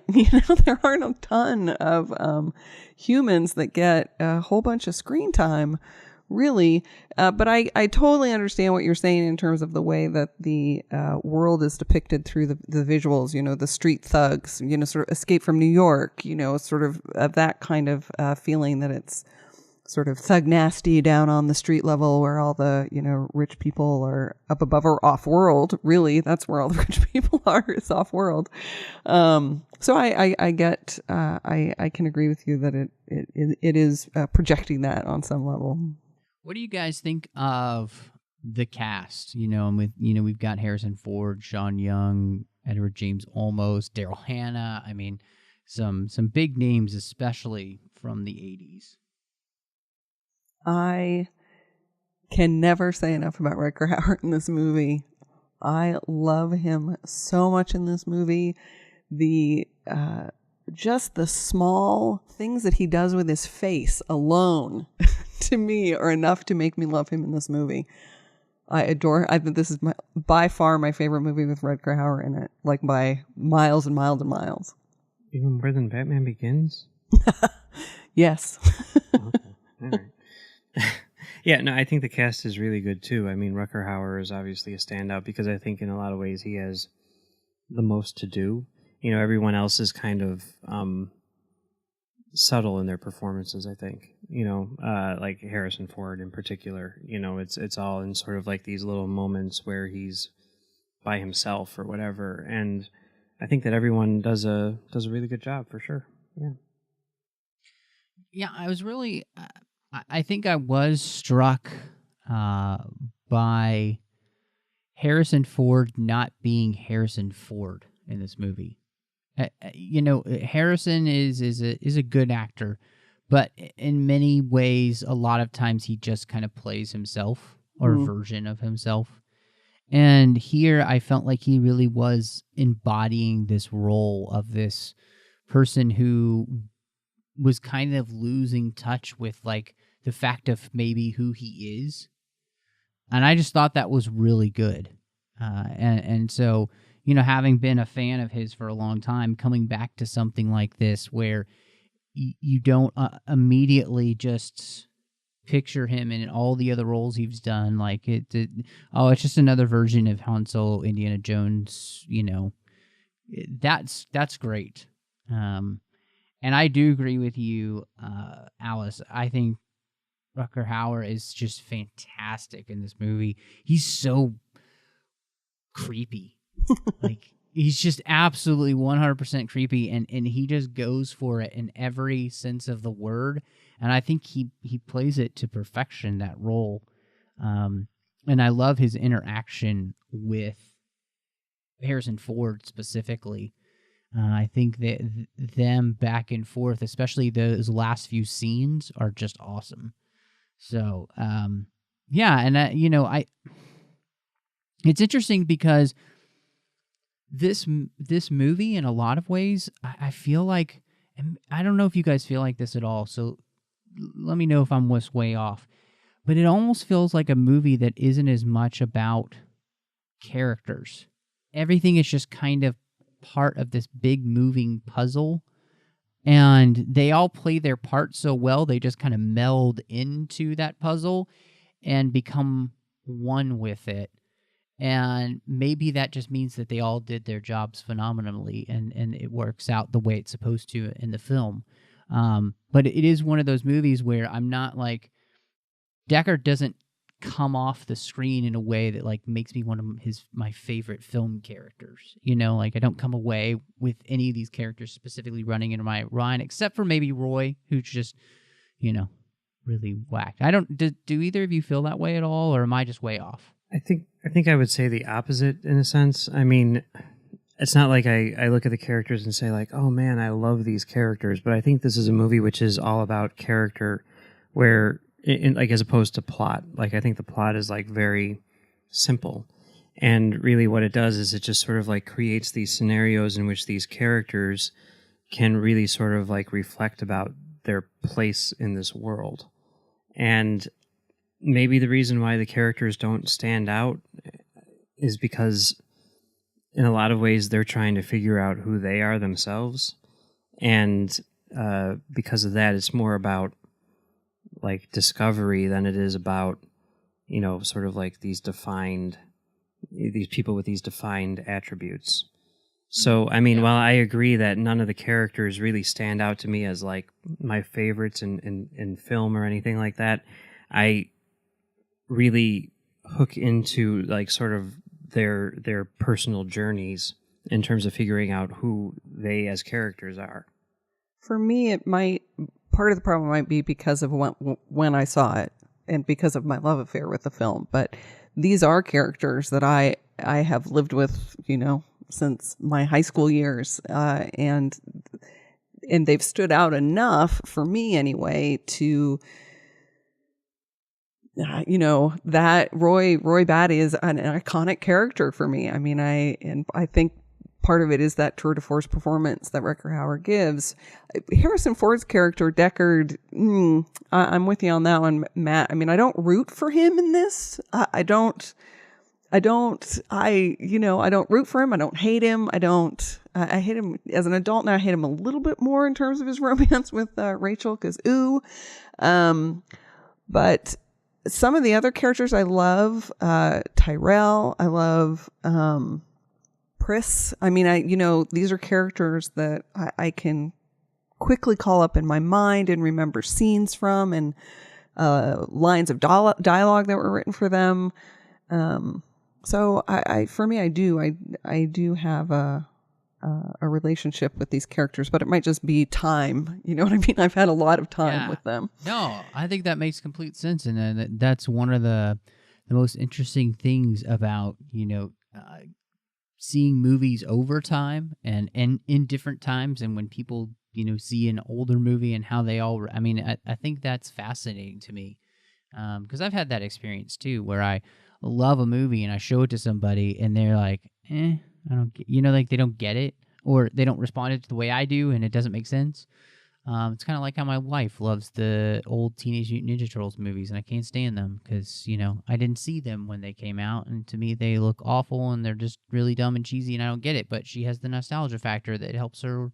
there aren't a ton of humans that get a whole bunch of screen time, really. But I totally understand what you're saying in terms of the way that the world is depicted through the visuals, the street thugs, sort of Escape from New York, sort of that kind of feeling that it's sort of thug nasty down on the street level, where all the, rich people are up above or off world. Really, that's where all the rich people are, is off world. So I get, I can agree with you that it is projecting that on some level. What do you guys think of the cast? And with, we've got Harrison Ford, Sean Young, Edward James Olmos, Daryl Hannah. I mean, some big names, especially from the 80s. I can never say enough about Rutger Hauer in this movie. I love him so much in this movie. Just the small things that he does with his face alone, to me, are enough to make me love him in this movie. I think this is by far my favorite movie with Rutger Hauer in it, like by miles and miles and miles. Even more than Batman Begins? Yes. Okay. All right. Yeah, no, I think the cast is really good too. I mean, Rutger Hauer is obviously a standout because I think in a lot of ways he has the most to do. Everyone else is kind of subtle in their performances, I think. Like Harrison Ford in particular. It's all in sort of like these little moments where he's by himself or whatever. And I think that everyone does a really good job for sure. Yeah. Yeah, I was really. I think I was struck by Harrison Ford not being Harrison Ford in this movie. Harrison is a good actor, but in many ways, a lot of times he just kind of plays himself or a version of himself. And here, I felt like he really was embodying this role of this person who was kind of losing touch with like the fact of maybe who he is. And I just thought that was really good. And so, having been a fan of his for a long time, coming back to something like this where you don't immediately just picture him in all the other roles he's done, like it's just another version of Han Solo, Indiana Jones, that's great. And I do agree with you, Alice. I think Rutger Hauer is just fantastic in this movie. He's so creepy. Like, he's just absolutely 100% creepy, and he just goes for it in every sense of the word. And I think he plays it to perfection, that role. And I love his interaction with Harrison Ford specifically. I think that them back and forth, especially those last few scenes, are just awesome. So, yeah, and it's interesting because this movie, in a lot of ways, I feel like, and I don't know if you guys feel like this at all, so let me know if I'm way off, but it almost feels like a movie that isn't as much about characters. Everything is just kind of part of this big moving puzzle, and they all play their part so well, they just kind of meld into that puzzle and become one with it. And maybe that just means that they all did their jobs phenomenally, and it works out the way it's supposed to in the film. But it is one of those movies where I'm not like, Deckard doesn't come off the screen in a way that like makes me one of my favorite film characters. You know, like I don't come away with any of these characters specifically running into my mind, except for maybe Roy, who's just, you know, really whacked. I don't. Do either of you feel that way at all, or am I just way off? I think I would say the opposite in a sense. I mean, it's not like I look at the characters and say like, oh man, I love these characters. But I think this is a movie which is all about character, where like as opposed to plot. Like I think the plot is like very simple, and really what it does is it just sort of like creates these scenarios in which these characters can really sort of like reflect about their place in this world. And maybe the reason why the characters don't stand out is because in a lot of ways they're trying to figure out who they are themselves. And because of that, it's more about like discovery than it is about, you know, sort of like these people with these defined attributes. So, I mean, while I agree that none of the characters really stand out to me as like my favorites in film or anything like that, I really hook into like sort of their personal journeys in terms of figuring out who they as characters are. For me, part of the problem might be because of when I saw it and because of my love affair with the film. But these are characters that I have lived with, you know, since my high school years, and they've stood out enough for me anyway to, you know, that Roy Batty is an iconic character for me. I mean, I think part of it is that tour de force performance that Rutger Hauer gives. Harrison Ford's character Deckard, I'm with you on that one, Matt. I mean, I don't root for him in this. I don't root for him. I don't hate him. I hate him as an adult now. I hate him a little bit more in terms of his romance with Rachel, because but some of the other characters I love, Tyrell, I love Pris. I mean, these are characters that I can quickly call up in my mind and remember scenes from, and lines of dialogue that were written for them. So for me, I do have a relationship with these characters, but it might just be time. You know what I mean? I've had a lot of time with them. No, I think that makes complete sense, and that's one of the most interesting things about, seeing movies over time and in different times, and when people see an older movie and how they all. I mean, I think that's fascinating to me, because I've had that experience too, where I love a movie and I show it to somebody and they're like, I don't get, like they don't get it, or they don't respond it the way I do, and it doesn't make sense. It's kind of like how my wife loves the old Teenage Mutant Ninja Turtles movies, and I can't stand them because, I didn't see them when they came out, and to me they look awful and they're just really dumb and cheesy, and I don't get it, but she has the nostalgia factor that helps her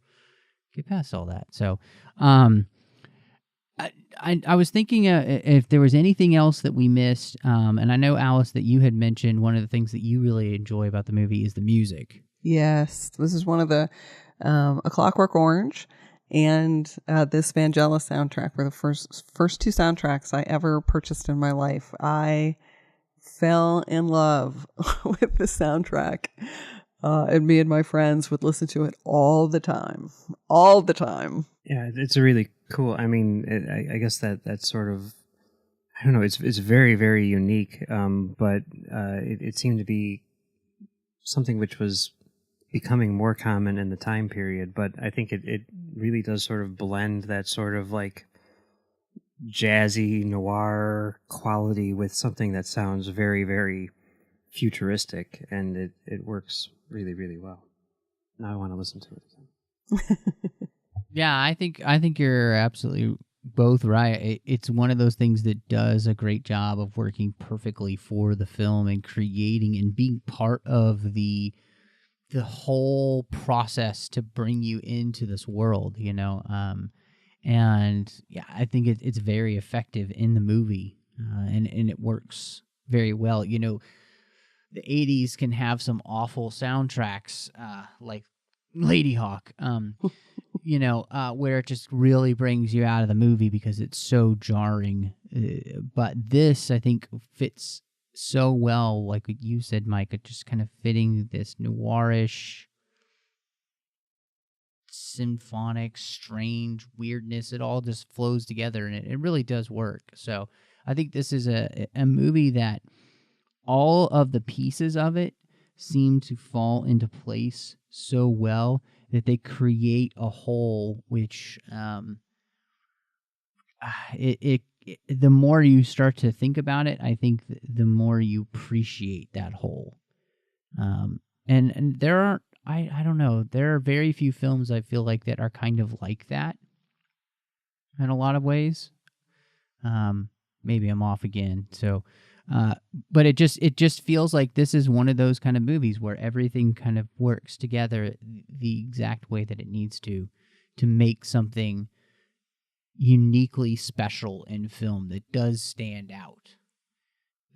get past all that. So, I was thinking if there was anything else that we missed, and I know, Alice, that you had mentioned one of the things that you really enjoy about the movie is the music. Yes, this is one of the A Clockwork Orange and this Vangelis soundtrack were the first two soundtracks I ever purchased in my life. I fell in love with the soundtrack, and me and my friends would listen to it all the time. Yeah, it's a really cool. I mean, I guess that's sort of, I don't know. It's very, very unique. But it seemed to be something which was becoming more common in the time period. But I think it really does sort of blend that sort of like jazzy noir quality with something that sounds very, very futuristic, and it works really, really well. Now I want to listen to it again. Yeah, I think you're absolutely both right. It's one of those things that does a great job of working perfectly for the film and creating and being part of the whole process to bring you into this world, and yeah, I think it's very effective in the movie, and it works very well. the 80s can have some awful soundtracks, like Lady Hawk, where it just really brings you out of the movie because it's so jarring. But this, I think, fits so well, like what you said, Mike, just kind of fitting this noirish, symphonic, strange weirdness. It all just flows together, and it really does work. So I think this is a movie that all of the pieces of it seem to fall into place so well that they create a whole, which the more you start to think about it, I think the more you appreciate that whole. And there aren't, I don't know, there are very few films I feel like that are kind of like that in a lot of ways. Maybe I'm off again. So, but it just feels like this is one of those kind of movies where everything kind of works together the exact way that it needs to make something uniquely special in film that does stand out.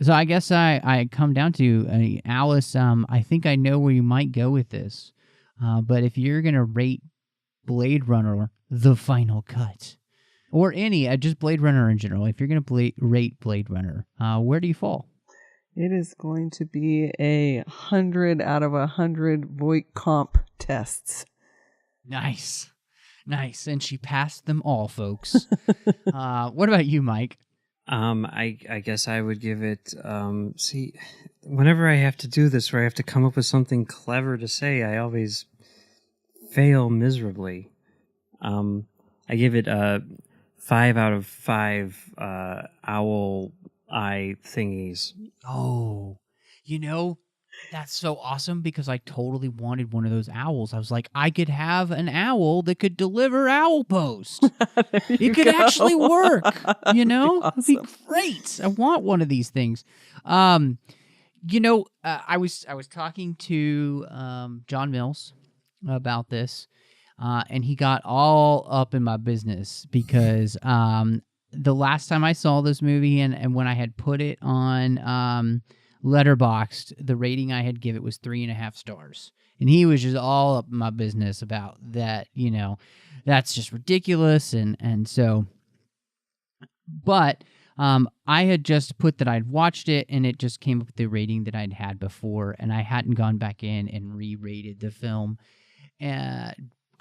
So I guess I come down to Alice. I think I know where you might go with this, but if you're gonna rate Blade Runner the final cut, or any just Blade Runner in general, if you're gonna rate Blade Runner, where do you fall? It is going to be 100 out of 100 Voight comp tests. Nice. And she passed them all, folks. What about you, Mike? I guess I would give it, see, whenever I have to do this, where I have to come up with something clever to say, I always fail miserably. I give it 5 out of 5 owl eye thingies. Oh, that's so awesome because I totally wanted one of those owls. I was like, I could have an owl that could deliver owl post. It could actually work, Awesome. It'd be great. I want one of these things. I was talking to John Mills about this, and he got all up in my business because the last time I saw this movie and when I had put it on Letterboxd, the rating I had give it was 3.5 stars, and he was just all up in my business about that. That's just ridiculous, and so. But I had just put that I'd watched it, and it just came up with the rating that I'd had before, and I hadn't gone back in and re-rated the film to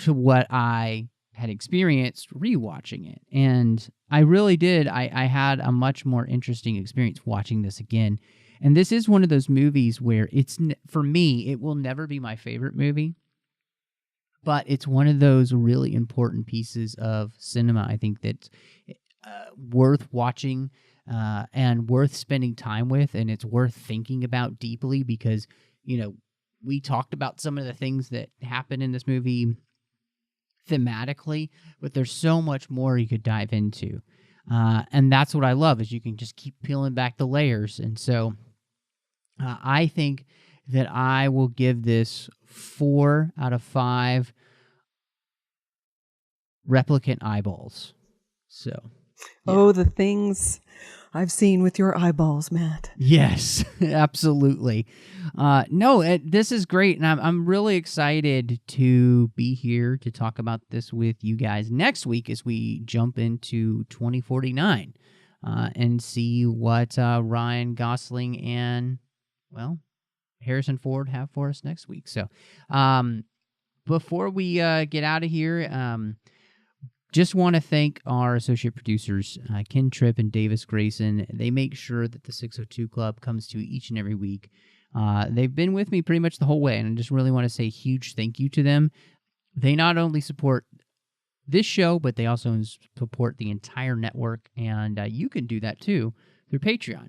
what I had experienced rewatching it, and I really did. I had a much more interesting experience watching this again. And this is one of those movies where for me, it will never be my favorite movie, but it's one of those really important pieces of cinema, I think, that's worth watching and worth spending time with, and it's worth thinking about deeply because, we talked about some of the things that happen in this movie thematically, but there's so much more you could dive into. And that's what I love, is you can just keep peeling back the layers. And so I think that I will give this 4 out of 5 replicant eyeballs. So, yeah. Oh, the things I've seen with your eyeballs, Matt. Yes, absolutely. This is great, and I'm really excited to be here to talk about this with you guys next week as we jump into 2049 and see what Ryan Gosling and, Harrison Ford have for us next week. So before we get out of here, just want to thank our associate producers, Ken Tripp and Davis Grayson. They make sure that the 602 Club comes to you each and every week. They've been with me pretty much the whole way, and I just really want to say a huge thank you to them. They not only support this show, but they also support the entire network, and you can do that too through Patreon.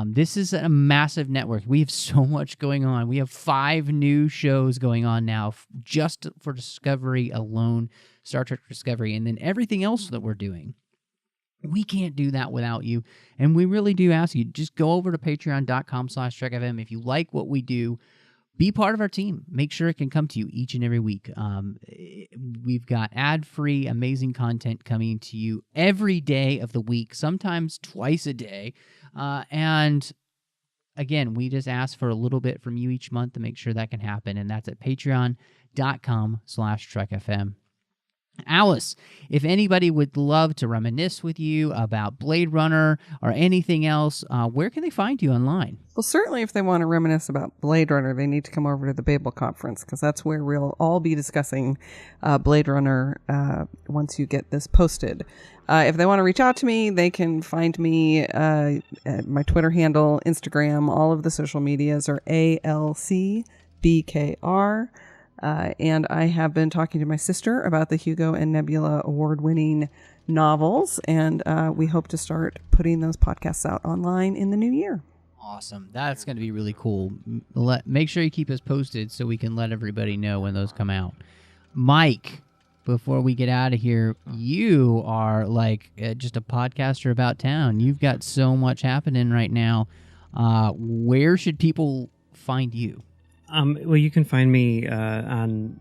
This is a massive network. We have so much going on. We have 5 new shows going on now just for Discovery alone, Star Trek Discovery, and then everything else that we're doing. We can't do that without you, and we really do ask you, just go over to patreon.com/TrekFM. If you like what we do, be part of our team. Make sure it can come to you each and every week. We've got ad-free, amazing content coming to you every day of the week, sometimes twice a day. And again, we just ask for a little bit from you each month to make sure that can happen, and that's at patreon.com/TrekFM. Alice, if anybody would love to reminisce with you about Blade Runner or anything else, where can they find you online? Well, certainly if they want to reminisce about Blade Runner, they need to come over to the Babel Conference, because that's where we'll all be discussing Blade Runner once you get this posted. If they want to reach out to me, they can find me at my Twitter handle, Instagram. All of the social medias are ALCBKR. And I have been talking to my sister about the Hugo and Nebula award-winning novels, and we hope to start putting those podcasts out online in the new year. Awesome. That's going to be really cool. Make sure you keep us posted so we can let everybody know when those come out. Mike, before we get out of here, you are like just a podcaster about town. You've got so much happening right now. Where should people find you? Well, you can find me on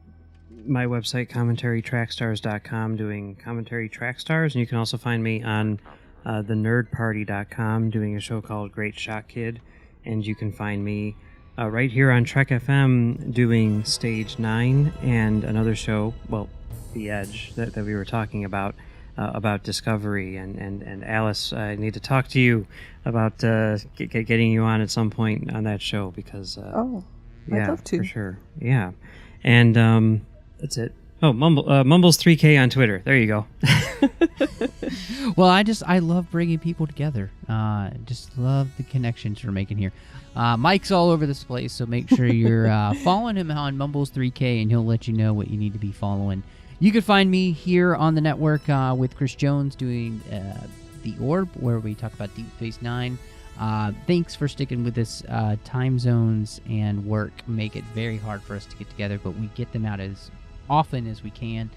my website, commentarytrackstars.com, doing commentary track stars, and you can also find me on thenerdparty.com doing a show called Great Shot Kid, and you can find me right here on Trek FM doing Stage 9 and another show, well, The Edge, that we were talking about Discovery. And Alice, I need to talk to you about getting you on at some point on that show, because... I'd love to. For sure. Yeah. And that's it. Oh, Mumbles 3K on Twitter. There you go. Well, I love bringing people together. Just love the connections we're making here. Mike's all over this place, so make sure you're following him on Mumbles 3K, and he'll let you know what you need to be following. You can find me here on the network with Chris Jones doing The Orb, where we talk about Deep Space Nine. Thanks for sticking with us. Time zones and work make it very hard for us to get together, but we get them out as often as we can.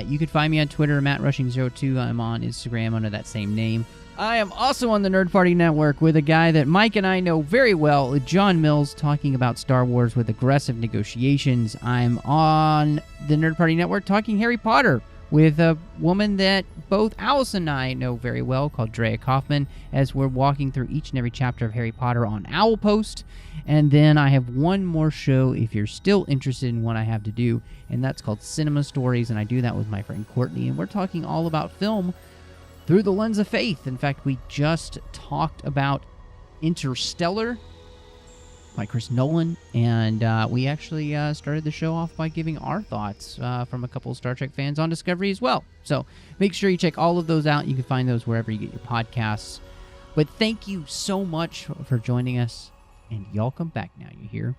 You can find me on Twitter, MattRushing02. I'm on Instagram under that same name. I am also on the Nerd Party Network with a guy that Mike and I know very well, John Mills, talking about Star Wars with aggressive negotiations. I'm on the Nerd Party Network talking Harry Potter with a woman that both Alice and I know very well, called Drea Kaufman, as we're walking through each and every chapter of Harry Potter on Owl Post. And then I have one more show if you're still interested in what I have to do, and that's called Cinema Stories, and I do that with my friend Courtney, and we're talking all about film through the lens of faith. In fact, we just talked about Interstellar by Chris Nolan, and we actually started the show off by giving our thoughts from a couple of Star Trek fans on Discovery as well. So make sure you check all of those out. You can find those wherever you get your podcasts. But thank you so much for joining us, and y'all come back now, you hear?